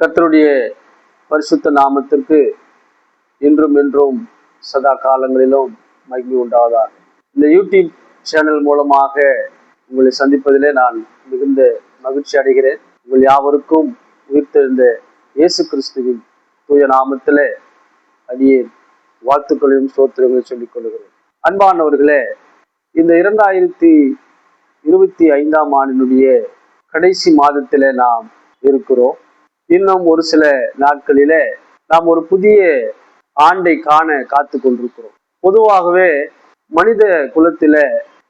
கர்த்தருடைய பரிசுத்த நாமத்திற்கு இன்றும் என்றும் சதா காலங்களிலும் மகிமை உண்டாவதாக. இந்த யூடியூப் சேனல் மூலமாக உங்களை சந்திப்பதிலே நான் மிகுந்த மகிழ்ச்சி அடைகிறேன். உங்கள் யாவருக்கும் உயிர்த்தெழுந்த இயேசு கிறிஸ்துவின் தூய நாமத்திலே அடியே வாழ்த்துக்களையும் ஸ்தோத்திரங்களையும் சொல்லிக் கொள்கிறேன். அன்பானவர்களே, இந்த 2025 ஆண்டினுடைய கடைசி மாதத்திலே நாம் இருக்கிறோம். இன்னும் ஒரு சில நாட்களிலே நாம் ஒரு புதிய ஆண்டை காண காத்து கொண்டிருக்கிறோம். பொதுவாகவே மனித குலத்தில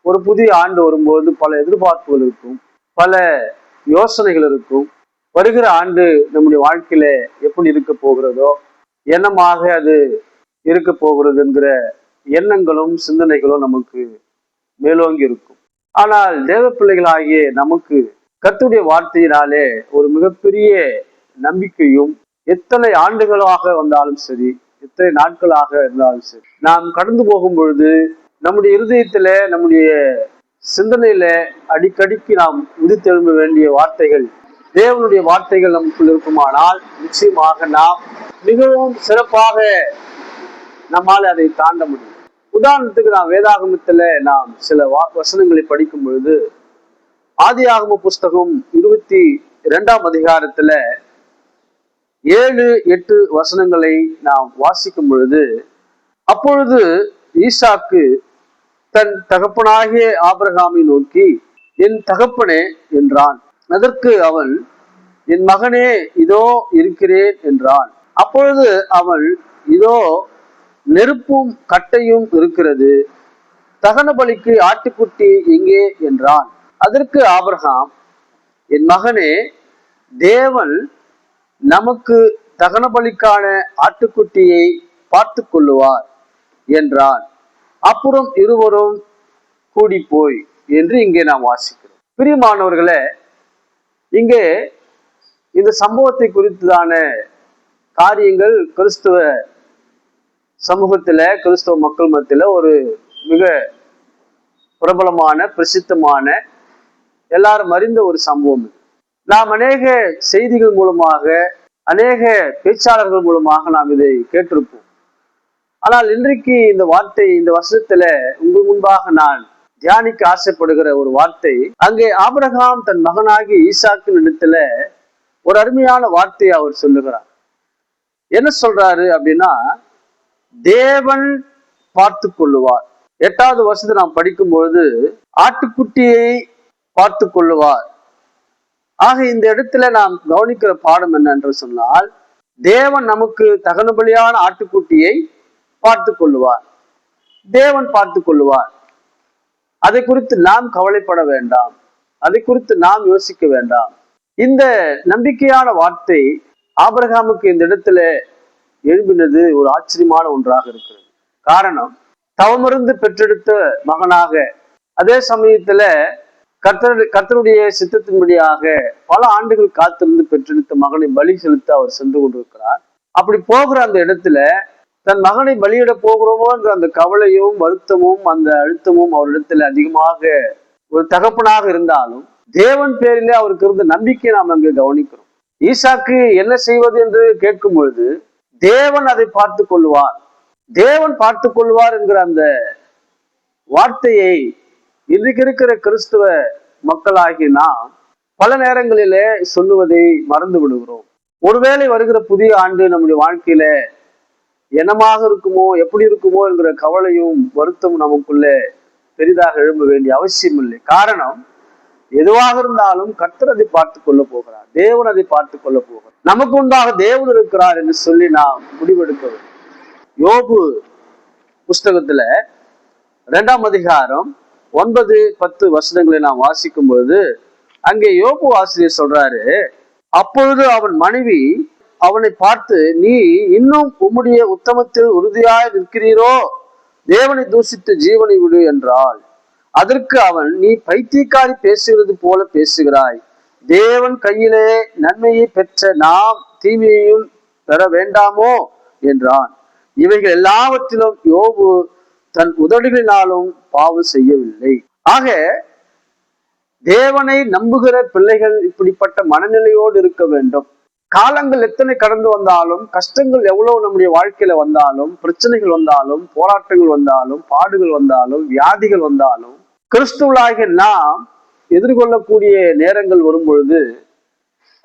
ஒரு புதிய ஆண்டு வரும்போது பல எதிர்பார்ப்புகள் இருக்கும், பல யோசனைகள் இருக்கும். வருகிற ஆண்டு நம்முடைய வாழ்க்கையில எப்படி இருக்க போகிறதோ, என்னமாக அது இருக்க போகிறது என்கிற எண்ணங்களும் சிந்தனைகளும் நமக்கு மேலோங்கி இருக்கும். ஆனால் தேவ பிள்ளைகளாகிய நமக்கு கர்த்தருடைய வார்த்தையினாலே ஒரு மிகப்பெரிய நம்பிக்கையும், எத்தனை ஆண்டுகளாக வந்தாலும் சரி, எத்தனை நாட்களாக இருந்தாலும் சரி, நாம் கடந்து போகும் பொழுது நம்முடைய இருதயத்தில, நம்முடைய சிந்தனையில அடிக்கடிக்கு நாம் உதித்தெழும்ப வேண்டிய வார்த்தைகள், தேவனுடைய வார்த்தைகள் நமக்குள் இருக்குமானால் நிச்சயமாக நாம் மிகவும் சிறப்பாக நம்மால் அதை தாண்ட முடியும். உதாரணத்துக்கு நாம் வேதாகமத்துல நாம் சில வசனங்களை படிக்கும் பொழுது, ஆதியாகம புஸ்தகம் 22ஆம் அதிகாரத்துல 7-8 வசனங்களை நாம் வாசிக்கும் பொழுது, அப்பொழுது ஈசாக்கு தன் தகப்பனாகிய ஆபிரகாமை நோக்கி, என் தகப்பனே என்றான். அதற்கு அவன், என் மகனே இதோ இருக்கிறேன் என்றான். அப்பொழுது அவன், இதோ நெருப்பும் கட்டையும் இருக்கிறது, தகன பலிக்கு ஆட்டுக்குட்டி எங்கே என்றான். அதற்கு ஆபிரகாம், என் மகனே, தேவன் நமக்கு தகன பலிக்கான ஆட்டுக்குட்டியை பார்த்து கொள்ளுவார் என்றான். அப்புறம் இருவரும் கூடி போய் என்று இங்கே நாம் வாசிக்கிறோம். பிரியமானவர்களே, இங்கே இந்த சம்பவத்தை குறித்துதான காரியங்கள் கிறிஸ்துவ சமூகத்துல, கிறிஸ்தவ மக்கள் மத்தியில ஒரு மிக பிரபலமான, பிரசித்தமான, எல்லாரும் அறிந்த ஒரு சம்பவம். நாம் அநேக செய்திகள் மூலமாக, அநேக பேச்சாளர்கள் மூலமாக நாம் இதை கேட்டிருப்போம். ஆனால் இன்றைக்கு இந்த வார்த்தை, இந்த வசனத்துல உங்கள் முன்பாக நான் தியானிக்க ஆசைப்படுகிற ஒரு வார்த்தை, அங்கே ஆபிரகாம் தன் மகனாகி ஈசாக்கின் இடத்துல ஒரு அருமையான வார்த்தையை அவர் சொல்லுகிறார். என்ன சொல்றாரு அப்படின்னா, தேவன் பார்த்து கொள்ளுவார். 8வது வருஷத்தை நாம் படிக்கும் பொழுது ஆட்டுக்குட்டியை பார்த்து கொள்ளுவார். ஆக இந்த இடத்துல நாம் கவனிக்கிற பாடம் என்ன என்று சொன்னால், தேவன் நமக்கு தகன பலியான ஆட்டுக்குட்டியை பார்த்து கொள்ளுவார். தேவன் பார்த்து கொள்ளுவார். அதை குறித்து நாம் கவலைப்பட வேண்டாம், அதை குறித்து நாம் யோசிக்க வேண்டாம். இந்த நம்பிக்கையான வார்த்தை ஆபிரகாமுக்கு இந்த இடத்துல எழுப்பினது ஒரு ஆச்சரியமான ஒன்றாக இருக்கிறது. காரணம், தவமிருந்து பெற்றெடுத்த மகனாக, அதே சமயத்துல கர்த்தருடைய சித்தத்தின்படியாக பல ஆண்டுகள் காத்திருந்து பெற்றெடுத்த மகனை பலி செலுத்த அவர் சென்று கொண்டிருக்கிறார். அப்படி போகிற அந்த இடத்துல தன் மகனை பலியிட போகிறோமோ என்ற அந்த கவலையும், வருத்தமும், அந்த அழுத்தமும் அவரிடத்துல அதிகமாக ஒரு தகப்பனாக இருந்தாலும், தேவன் பேரிலே அவருக்கு இருந்த நம்பிக்கையை நாம் அங்கு கவனிக்கிறோம். ஈசாக்கு என்ன செய்வது என்று கேட்கும் பொழுது, தேவன் அதை பார்த்து கொள்வார், தேவன் பார்த்து கொள்வார் என்கிற அந்த வார்த்தையை இன்றைக்கு இருக்கிற கிறிஸ்துவ மக்களாகி நாம் பல நேரங்களிலே சொல்லுவதை மறந்து விடுகிறோம். ஒருவேளை வருகிற புதிய ஆண்டு நம்முடைய வாழ்க்கையில என்னமாக இருக்குமோ, எப்படி இருக்குமோ என்கிற கவலையும் வருத்தமும் நமக்குள்ளே பெரிதாக எழும்ப வேண்டிய அவசியம் இல்லை. காரணம், எதுவாக இருந்தாலும் கர்த்தர் அதை பார்த்து கொள்ள போகிறார், தேவன் அதை பார்த்து கொள்ள போகிறார். நமக்கு உண்டாக தேவன் இருக்கிறார் என்று சொல்லி நாம் முடிவெடுக்க வேண்டும். யோபு புஸ்தகத்துல 2ஆம் அதிகாரம் 9-10 வசனங்களை நாம் வாசிக்கும் பொழுது, அங்கே யோபு ஆசிரியர் சொல்றாரு, அப்பொழுது அவன் மனைவி அவனை பார்த்து, நீ இன்னும் உம்முடைய உத்தமத்தில் உறுதியாய் நிற்கிறீரோ, தேவனை தூசித்து ஜீவனை விடு என்றாள். அதற்கு அவன், நீ பைத்தியக்காரி பேசுகிறது போல பேசுகிறாய், தேவன் கையிலே நன்மையை பெற்ற நாம் தீமையையும் பெற வேண்டாமோ என்றான். இவைகள் எல்லாவற்றிலும் யோபு தன் உதடுகளினாலும் பாவம் செய்யவில்லை. ஆக தேவனை நம்புகிற பிள்ளைகள் இப்படிப்பட்ட மனநிலையோடு இருக்க வேண்டும். காலங்கள் எத்தனை கடந்து வந்தாலும், கஷ்டங்கள் எவ்வளவு நம்முடைய வாழ்க்கையில வந்தாலும், பிரச்சனைகள் வந்தாலும், போராட்டங்கள் வந்தாலும், பாடுகள் வந்தாலும், வியாதிகள் வந்தாலும், கிறிஸ்துவலாகிய நாம் எதிர்கொள்ளக்கூடிய நேரங்கள் வரும் பொழுது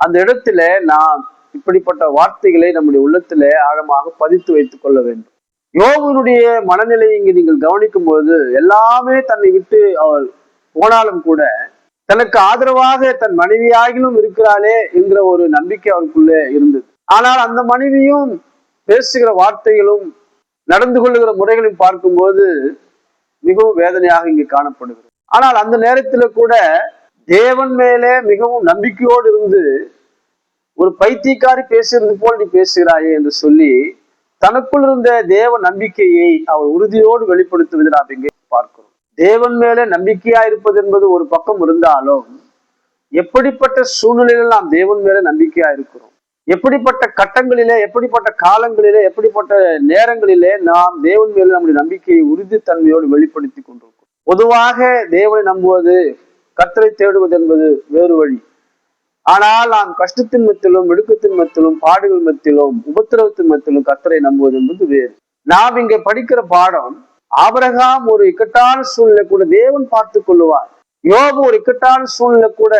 அந்த இடத்துல நாம் இப்படிப்பட்ட வார்த்தைகளை நம்முடைய உள்ளத்துல ஆழமாக பதித்து வைத்துக் கொள்ள வேண்டும். யோபுனுடைய மனநிலையை இங்கு நீங்கள் கவனிக்கும் பொழுது, எல்லாமே தன்னை விட்டு அவர் போனாலும் கூட தனக்கு ஆதரவாக தன் மனைவியாகிலும் இருக்கிறாளே என்கிற ஒரு நம்பிக்கை அவருக்குள்ளே இருந்தது. ஆனால் அந்த மனைவியும் பேசுகிற வார்த்தைகளும் நடந்து கொள்ளுகிற முறைகளையும் பார்க்கும்போது மிகவும் வேதனையாக இங்கு காணப்படுகிறது. ஆனால் அந்த நேரத்துல கூட தேவன் மேலே மிகவும் நம்பிக்கையோடு இருந்து, ஒரு பைத்தியக்காரி பேசுறது போல் நீ பேசுகிறாயே என்று சொல்லி தனக்குள் இருந்த தேவ நம்பிக்கையை அவர் உறுதியோடு வெளிப்படுத்துவதை நாம் இங்கே பார்க்கிறோம். தேவன் மேலே நம்பிக்கையா இருப்பது என்பது ஒரு பக்கம் இருந்தாலும், எப்படிப்பட்ட சூழ்நிலையில் நாம் தேவன் மேல நம்பிக்கையா இருக்கிறோம், எப்படிப்பட்ட கட்டங்களிலே, எப்படிப்பட்ட காலங்களிலே, எப்படிப்பட்ட நேரங்களிலே நாம் தேவன் மேல நம்முடைய நம்பிக்கையை உறுதித்தன்மையோடு வெளிப்படுத்தி கொண்டிருக்கிறோம். பொதுவாக தேவனை நம்புவது, கர்த்தரை தேடுவது என்பது வேறு வழி. ஆனால் நாம் கஷ்டத்தின் மத்தியிலும், இடுக்கத்தின் மத்தியிலும், பாடுகள் மத்தியிலும், உபத்திரவத்தின் மத்தியிலும் கர்த்தரை நம்புவது என்பது வேறு. நாம் இங்க படிக்கிற பாடம், ஆபிரகாம் ஒரு இக்கட்டான சூழ்நிலை கூட தேவன் பார்த்து கொள்ளுவார். யோபு ஒரு இக்கட்டான சூழ்நிலை கூட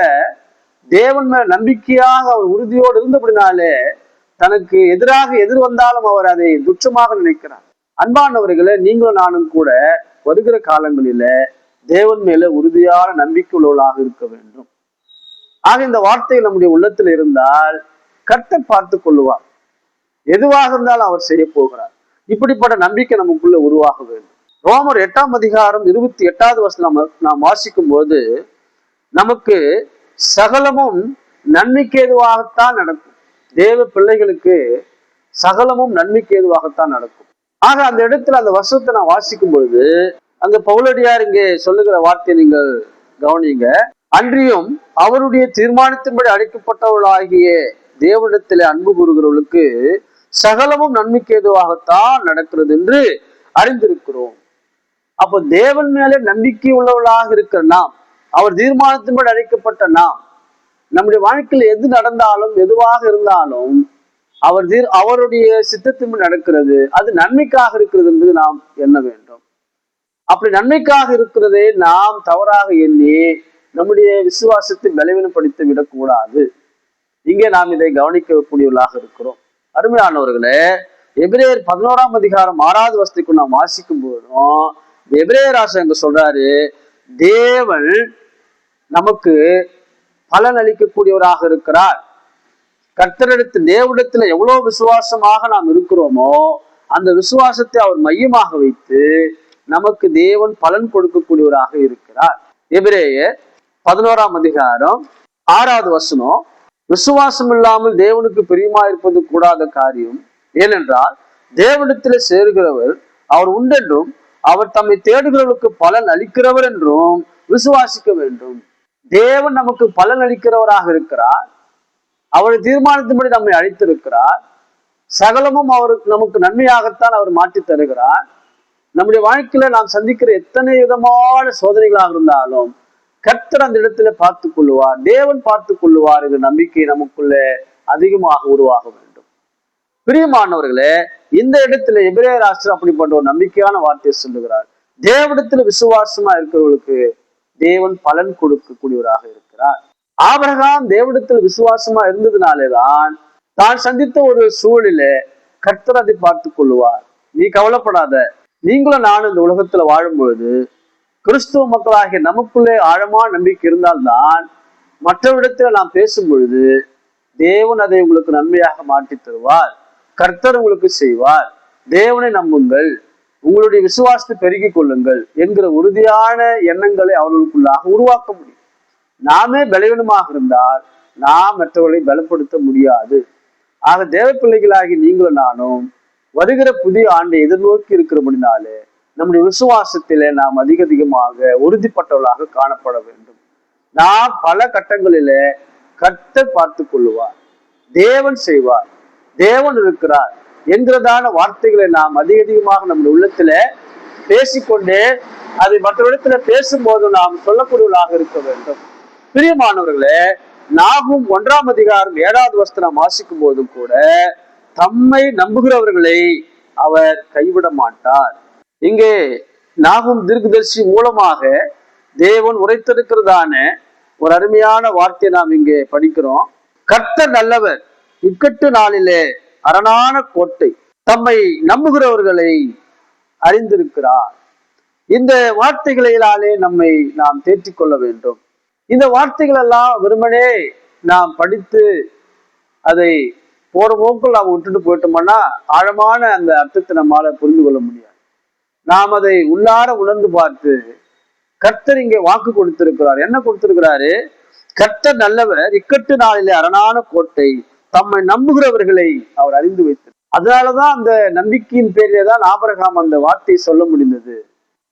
தேவன் மேல நம்பிக்கையாக அவர் உறுதியோடு இருந்தபடினாலே தனக்கு எதிராக எதிர் வந்தாலும் அவர் அதை துச்சமாக நினைக்கிறார். அன்பானவர்களே, நீங்களும் நானும் கூட வருகிற காலங்களில தேவன் மேல உறுதியான நம்பிக்கை உள்ளவர்களாக இருக்க வேண்டும். ஆக இந்த வார்த்தை நம்முடைய உள்ளத்தில் இருந்தால் கர்த்தர் பார்த்து கொள்ளுவார். எதுவாக இருந்தாலும் அவர் செய்ய போகிறார். இப்படிப்பட்ட நம்பிக்கை நமக்குள்ள உருவாக வேண்டும். ரோமர் 8ஆம் அதிகாரம் 28வது வசனம் நாம் வாசிக்கும் போது, நமக்கு சகலமும் நன்மைக்கு ஏதுவாகத்தான் நடக்கும். தேவ பிள்ளைகளுக்கு சகலமும் நன்மைக்கு ஏதுவாகத்தான் நடக்கும். ஆக அந்த இடத்துல அந்த வசனத்தை நான் வாசிக்கும் பொழுது, அங்க பவுலடியார் இங்கே சொல்லுகிற வார்த்தையை நீங்கள் கவனிங்க. அன்றியும் அவருடைய தீர்மானத்தின்படி அழைக்கப்பட்டவர்களாகிய தேவனிடத்திலே அன்பு கூறுகிறவர்களுக்கு சகலமும் நன்மைக்கு ஏதுவாகத்தான் நடக்கிறது என்று அறிந்திருக்கிறோம். அப்போ தேவன் மேலே நம்பிக்கை உள்ளவர்களாக இருக்கிற நாம், அவர் தீர்மானத்தின்படி அழைக்கப்பட்ட நாம், நம்முடைய வாழ்க்கையில் எது நடந்தாலும், எதுவாக இருந்தாலும் அவருடைய சித்தத்தின்படி நடக்கிறது, அது நன்மைக்காக இருக்கிறது என்று நாம் எண்ண வேண்டும். அப்படி நன்மைக்காக இருக்கிறதை நாம் தவறாக எண்ணி நம்முடைய விசுவாசத்தை பலவீனப்படுத்தி விடக்கூடாது. இங்கே நாம் இதை கவனிக்கக்கூடியவர்களாக இருக்கிறோம். அருமையானவர்களே, எபிரேயர் 11ஆம் அதிகாரம் 6வது வசனத்துக்கு நாம் வாசிக்கும் போதும் எபிரேயர் ஆசிரியர் அங்க சொல்றாரு, தேவன் நமக்கு பலன் அளிக்கக்கூடியவராக இருக்கிறார். கர்த்தரிடத்தில் தேவனிடத்துல எவ்வளவு விசுவாசமாக நாம் இருக்கிறோமோ அந்த விசுவாசத்தை அவர் மையமாக வைத்து நமக்கு தேவன் பலன் கொடுக்கக்கூடியவராக இருக்கிறார். எபிரேயர் 11ஆம் அதிகாரம் 6வது வசனம், விசுவாசம் இல்லாமல் தேவனுக்கு பிரியமா இருப்பது கூடாத காரியம். ஏனென்றால் தேவனிடத்திலே சேருகிறவர் அவர் உண்டென்றும் அவர் தம்மை தேடுகிறவர்களுக்கு பலன் அளிக்கிறவர் என்றும் விசுவாசிக்க வேண்டும். தேவன் நமக்கு பலன் அளிக்கிறவராக இருக்கிறார். அவருடைய தீர்மானத்தின்படி நம்மை அழைத்திருக்கிறார். சகலமும் அவருக்கு நமக்கு நன்மையாகத்தான் அவர் மாற்றி தருகிறார். நம்முடைய வாழ்க்கையில நாம் சந்திக்கிற எத்தனை விதமான சோதனைகளாக இருந்தாலும் கர்த்தர் அந்த இடத்துல பார்த்து கொள்ளுவார், தேவன் பார்த்து கொள்ளுவார் என்ற நம்பிக்கை நமக்குள்ள அதிகமாக உருவாக வேண்டும். பிரியமானவர்களே, இந்த இடத்துல எபிரேயர் ஆசிரியர் அப்படிப்பட்ட ஒரு நம்பிக்கையான வார்த்தையை சொல்லுகிறார். தேவனிடத்துல விசுவாசமா இருக்கிறவர்களுக்கு தேவன் பலன் கொடுக்கக்கூடியவராக இருக்கிறார். ஆபிரகாம் தேவனிடத்தில் விசுவாசமா இருந்ததுனாலேதான் தான் சந்தித்த ஒரு சூழலிலே கர்த்தர் அதை பார்த்து கொள்ளுவார். நீ கவலைப்படாத, நீங்களும் நானும் இந்த உலகத்துல வாழும் பொழுது கிறிஸ்துவ மக்களாகிய நமக்குள்ளே ஆழமான நம்பிக்கை இருந்தால்தான் மற்றவிடத்துல நாம் பேசும் பொழுது தேவன் அதை உங்களுக்கு நன்மையாக மாற்றி தருவார். கர்த்தர் உங்களுக்கு செய்வார். தேவனை நம்புங்கள், உங்களுடைய விசுவாசத்தை பெருக்கிக் கொள்ளுங்கள் என்கிற உறுதியான எண்ணங்களை அவர்களுக்குள்ளாக உருவாக்க முடியும். நாமே பலவீனமாக இருந்தால் நாம் மற்றவர்களை பலப்படுத்த முடியாது. ஆக தேவ பிள்ளைகளாகி நீங்களும் நானும் வருகிற புதிய ஆண்டை எதிர்நோக்கி இருக்கிறபடினாலே நம்முடைய விசுவாசத்திலே நாம் அதிகமாக உறுதிப்பட்டவர்களாக காணப்பட வேண்டும். நாம் பல கட்டங்களிலே கர்த்தர் பார்த்து கொள்ளுவார், தேவன் செய்வார், தேவன் இருக்கிறார் என்கிறதான வார்த்தைகளை நாம் அதிகமாக நம்முடைய உள்ளத்துல பேசிக்கொண்டே அதை மற்ற இடத்துல பேசும்போது நாம் சொல்லக்கூடியவர்களாக இருக்க வேண்டும். பிரியமானவர்களே, நாகும் 1ஆம் அதிகாரம் 7வது வசனம் வாசிக்கும் போதும் கூட தம்மை நம்புகிறவர்களை அவர் கைவிட மாட்டார். இங்கே நாகும் தீர்க்கதரிசி மூலமாக தேவன் உரைத்திருக்கிறதான ஒரு அருமையான வார்த்தையை நாம் இங்கே படிக்கிறோம். கர்த்தர் நல்லவர், இக்கட்டு நாளிலே அரணான கோட்டை, தம்மை நம்புகிறவர்களை அறிந்திருக்கிறார். இந்த வார்த்தைகளினாலே நம்மை நாம் தேற்றிக் கொள்ள வேண்டும். இந்த வார்த்தைகள் எல்லாம் வெறுமனே நாம் படித்து அதை போற போக்கில் நாம் விட்டுட்டு போயிட்டோம்னா ஆழமான அந்த அர்த்தத்தை நம்மால புரிந்து கொள்ள முடியாது. நாம் அதை உள்ளார உணர்ந்து பார்த்து கர்த்தர் இங்கே வாக்கு கொடுத்திருக்கிறார். என்ன கொடுத்திருக்கிறாரு? கர்த்தர் நல்லவர், இக்கட்டு நாளிலே அரணான கோட்டை, தம்மை நம்புகிறவர்களை அவர் அறிந்து வைத்தார். அதனாலதான் அந்த நம்பிக்கையின் பேரிலே தான் ஆபிரகாம் அந்த வார்த்தையை சொல்ல முடிந்தது.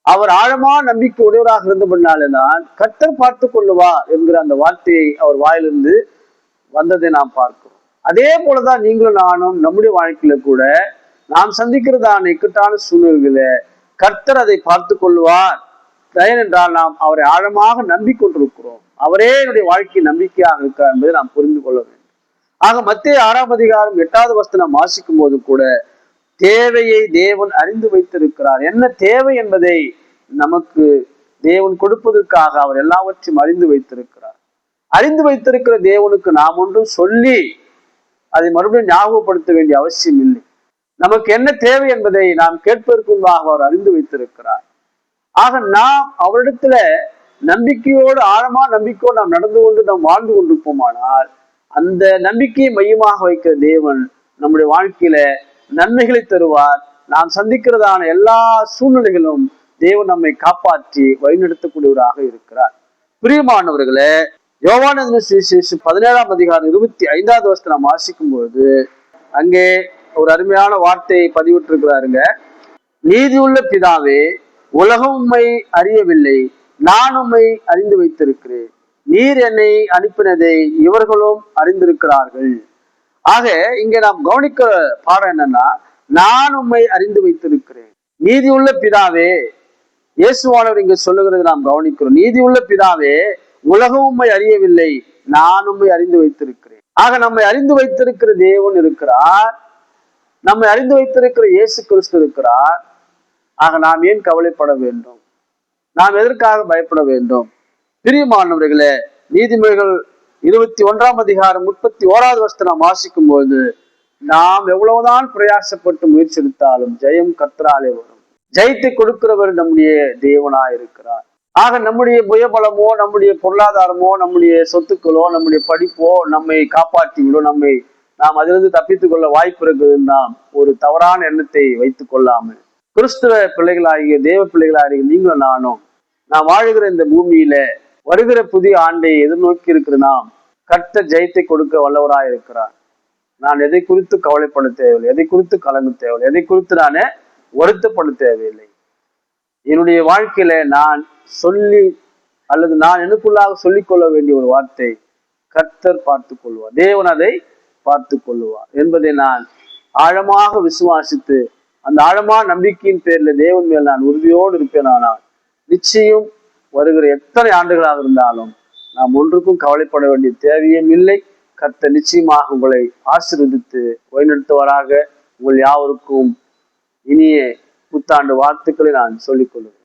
அவர் ஆழமான நம்பிக்கை உடையவராக இருந்தபடினால்தான் கர்த்தர் பார்த்து கொள்ளுவார் என்கிற அந்த வார்த்தையை அவர் வாயிலிருந்து வந்ததை நாம் பார்க்கிறோம். அதே போலதான் நீங்களும் நானும் நம்முடைய வாழ்க்கையில கூட நாம் சந்திக்கிறதான இக்கட்டான சூழ்நிலையில கர்த்தர் அதை பார்த்து கொள்வார். ஏனென்றால் நாம் அவரை ஆழமாக நம்பிக்கொண்டிருக்கிறோம். அவரே என்னுடைய வாழ்க்கை நம்பிக்கையாக இருக்கார் என்பதை நாம் புரிந்து கொள்ள வேண்டும். ஆக மத்தேயு 6ஆம் அதிகாரம் 8வது வசனம் வாசிக்கும் போது கூட தேவையை தேவன் அறிந்து வைத்திருக்கிறார். என்ன தேவை என்பதை நமக்கு தேவன் கொடுப்பதற்காக அவர் எல்லாவற்றையும் அறிந்து வைத்திருக்கிறார். அறிந்து வைத்திருக்கிற தேவனுக்கு நாம் ஒன்றும் சொல்லி அதை மறுபடியும் ஞாபகப்படுத்த வேண்டிய அவசியம் இல்லை. நமக்கு என்ன தேவை என்பதை நாம் கேட்பதற்கு முன்பாக அவர் அறிந்து வைத்திருக்கிறார். ஆக நாம் அவரிடத்துல நம்பிக்கையோடு ஆழமான நம்பிக்கையோடு நாம் நடந்து கொண்டு நாம் வாழ்ந்து கொண்டிருப்போமானால் அந்த நம்பிக்கையை மையமாக வைக்கிற தேவன் நம்முடைய வாழ்க்கையில நன்மைகளை தருவார். நாம் சந்திக்கிறதான எல்லா சூழ்நிலைகளும் தேவன் நம்மை காப்பாற்றி வழிநடத்தக்கூடியவராக இருக்கிறார். பிரியமானவர்களே, யோவான் சுவிசேஷம் 17ஆம் அதிகாரம் 25வது வசனம் வாசிக்கும் பொழுது அங்கே ஒரு அருமையான வார்த்தையை பதிவிட்டிருக்கிறாருங்க. நீதியுள்ள பிதாவே, உலகம் உம்மை அறியவில்லை, நான் உம்மை அறிந்து வைத்திருக்கிறேன். நீர் என்னை அனுப்பினதை இவர்களும் அறிந்திருக்கிறார்கள். ஆக இங்க நாம் கவனிக்கிற பாடம் என்னன்னா, நான் உம்மை அறிந்து வைத்திருக்கிறேன். நீதியுள்ள பிதாவே, இயேசுவானவர் இங்க சொல்லுகிறது நாம் கவனிக்கிறோம். நீதியுள்ள பிதாவே, உலகம் உம்மை அறியவில்லை, நான் உம்மை அறிந்து வைத்திருக்கிறேன். ஆக நம்மை அறிந்து வைத்திருக்கிற தேவன் இருக்கிறார், நம்மை அறிந்து வைத்திருக்கிற இயேசு கிறிஸ்து இருக்கிறார். ஆக நாம் ஏன் கவலைப்பட வேண்டும்? நாம் எதற்காக பயப்பட வேண்டும்? பிரியமானவர்களே, நீதிமொழிகள் 21ஆம் அதிகாரம் 31வது வசனம் வாசிக்கும் போது நாம் எவ்வளவுதான் பிரயாசப்பட்டு முயற்சி எடுத்தாலும் ஜெயம் கர்த்தராலே வரும். ஜெயத்தை கொடுக்கிறவர் நம்முடைய தேவனாய் இருக்கிறார். ஆக நம்முடைய புயபலமோ, நம்முடைய பொருளாதாரமோ, நம்முடைய சொத்துக்களோ, நம்முடைய படிப்போ நம்மை காப்பாற்றிவிடும், நாம் அதிலிருந்து தப்பித்துக் கொள்ள வாய்ப்பு இருக்குதுன்னு நாம் ஒரு தவறான எண்ணத்தை வைத்துக் கொள்ளாமல் கிறிஸ்துவ பிள்ளைகளாகிய தேவ பிள்ளைகளாகிய நீங்களும் நானும் நாம் வாழுகிற இந்த பூமியில வருகிற புதிய ஆண்டை எதிர்நோக்கி இருக்கிற நாம் கர்த்தர் ஜெயத்தை கொடுக்க வல்லவராய் இருக்கிறார். நான் எதை குறித்து கவலைப்பட தேவையில்லை, எதை குறித்து கலங்க தேவையில்லை, எதை குறித்து நானே வருத்தப்பட தேவையில்லை. என்னுடைய வாழ்க்கையில நான் சொல்லி அல்லது நான் எனக்குள்ளாக சொல்லிக் கொள்ள வேண்டிய ஒரு வார்த்தை, கர்த்தர் பார்த்து கொள்வார், தேவன் அதை பார்த்து கொள்ளுவார் என்பதை நான் ஆழமாக விசுவாசித்து அந்த ஆழமான நம்பிக்கையின் பேர்ல தேவன் மேல் நான் உறுதியோடு இருப்பேன். ஆனால் நிச்சயம் வருகிற எத்தனை ஆண்டுகளாக இருந்தாலும் நாம் ஒன்றுக்கும் கவலைப்பட வேண்டிய தேவையும் இல்லை. கர்த்தர் நிச்சயமாக உங்களை ஆசீர்வதித்து வழிநடத்துவாராக. உங்கள் யாவருக்கும் இனிய புத்தாண்டு வாழ்த்துக்களை நான் சொல்லிக் கொள்கிறேன்.